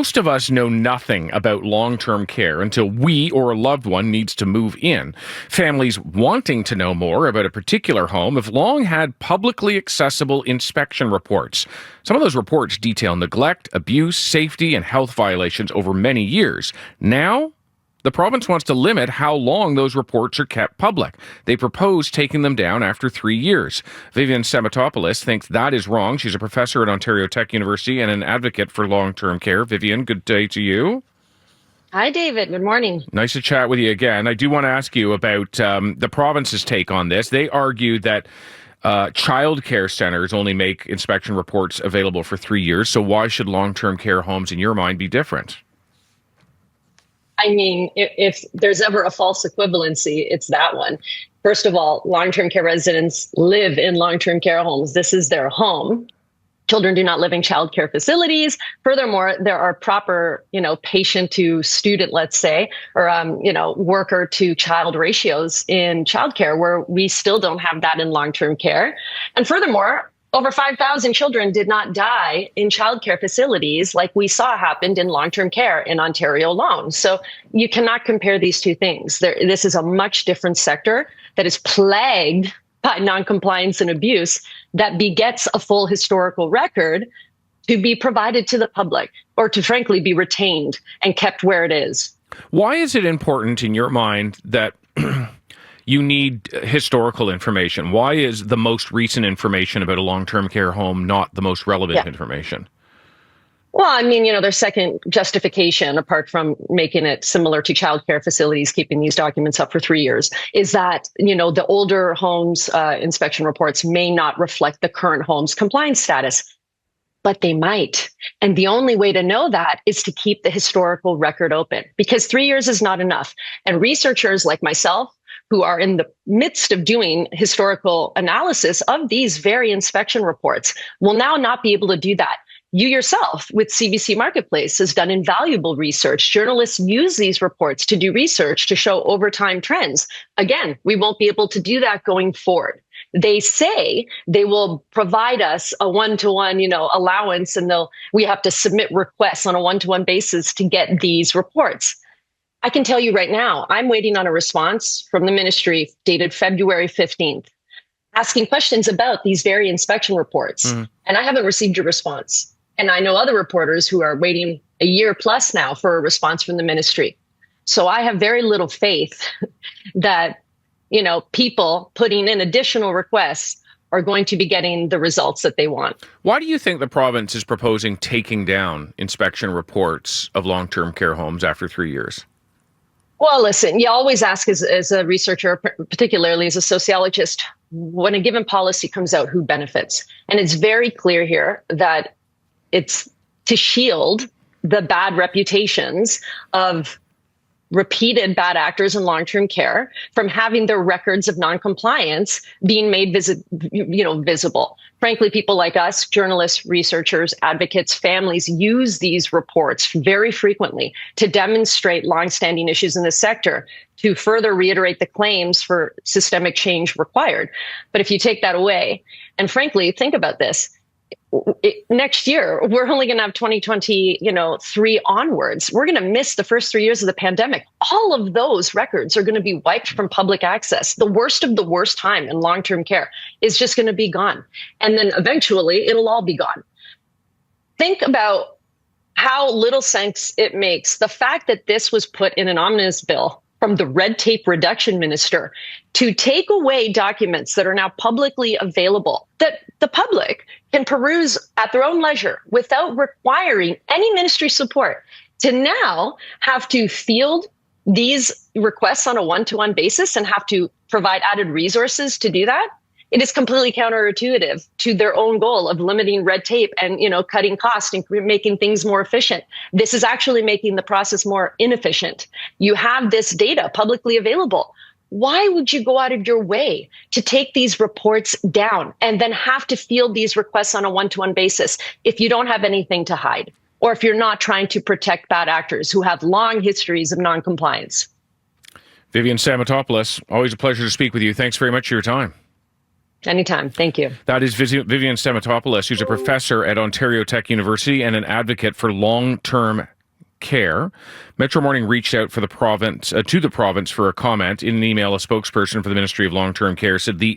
Most of us know nothing about long-term care until we or a loved one needs to move in. Families wanting to know more about a particular home have long had publicly accessible inspection reports. Some of those reports detail neglect, abuse, safety, and health violations over many years. Now, the province wants to limit how long those reports are kept public. They propose taking them down after 3 years. Vivian Stamatopoulos thinks that is wrong. She's a professor at Ontario Tech University and an advocate for long-term care. Vivian, good day to you. Hi, David. Good morning. Nice to chat with you again. I do want to ask you about the province's take on this. They argue that child care centers only make inspection reports available for 3 years. So why should long-term care homes, in your mind, be different? I mean, if there's ever a false equivalency, it's that one. First of all, long-term care residents live in long-term care homes. This is their home. Children do not live in child care facilities. Furthermore, there are proper, patient to student, let's say, or, worker to child ratios in childcare where we still don't have that in long-term care. And furthermore, over 5,000 children did not die in childcare facilities like we saw happened in long-term care in Ontario alone. So you cannot compare these two things. This is a much different sector that is plagued by noncompliance and abuse that begets a full historical record to be provided to the public or to frankly be retained and kept where it is. Why is it important in your mind that you need historical information? Why is the most recent information about a long-term care home not the most relevant information? Well, I mean, their second justification, apart from making it similar to childcare facilities, keeping these documents up for 3 years, is that, the older homes inspection reports may not reflect the current home's compliance status. But they might. And the only way to know that is to keep the historical record open, because 3 years is not enough. And researchers like myself, who are in the midst of doing historical analysis of these very inspection reports, will now not be able to do that. You yourself with CBC Marketplace has done invaluable research. Journalists use these reports to do research to show overtime trends. Again, we won't be able to do that going forward. They say they will provide us a one-to-one, allowance, and we have to submit requests on a one-to-one basis to get these reports. I can tell you right now, I'm waiting on a response from the ministry dated February 15th, asking questions about these very inspection reports. And I haven't received a response. And I know other reporters who are waiting a year plus now for a response from the ministry. So I have very little faith that, people putting in additional requests are going to be getting the results that they want. Why do you think the province is proposing taking down inspection reports of long-term care homes after 3 years? Well, listen, you always ask as a researcher, particularly as a sociologist, when a given policy comes out, who benefits? And it's very clear here that it's to shield the bad reputations of repeated bad actors in long-term care from having their records of noncompliance being made visible. Frankly, people like us, journalists, researchers, advocates, families, use these reports very frequently to demonstrate longstanding issues in the sector, to further reiterate the claims for systemic change required. But if you take that away, and frankly, think about this, next year, we're only going to have 2023 onwards. We're going to miss the first 3 years of the pandemic. All of those records are going to be wiped from public access. The worst of the worst time in long-term care is just going to be gone. And then eventually it'll all be gone. Think about how little sense it makes. The fact that this was put in an omnibus bill from the red tape reduction minister to take away documents that are now publicly available, that the public can peruse at their own leisure without requiring any ministry support, to now have to field these requests on a one-to-one basis and have to provide added resources to do that. It is completely counterintuitive to their own goal of limiting red tape and, cutting costs and making things more efficient. This is actually making the process more inefficient. You have this data publicly available. Why would you go out of your way to take these reports down and then have to field these requests on a one-to-one basis if you don't have anything to hide, or if you're not trying to protect bad actors who have long histories of noncompliance? Vivian Stamatopoulos, always a pleasure to speak with you. Thanks very much for your time. Anytime. Thank you. That is Vivian Stamatopoulos, who's a professor at Ontario Tech University and an advocate for long-term care. Metro Morning reached out for the province to the province for a comment. In an email, a spokesperson for the Ministry of Long-Term Care said the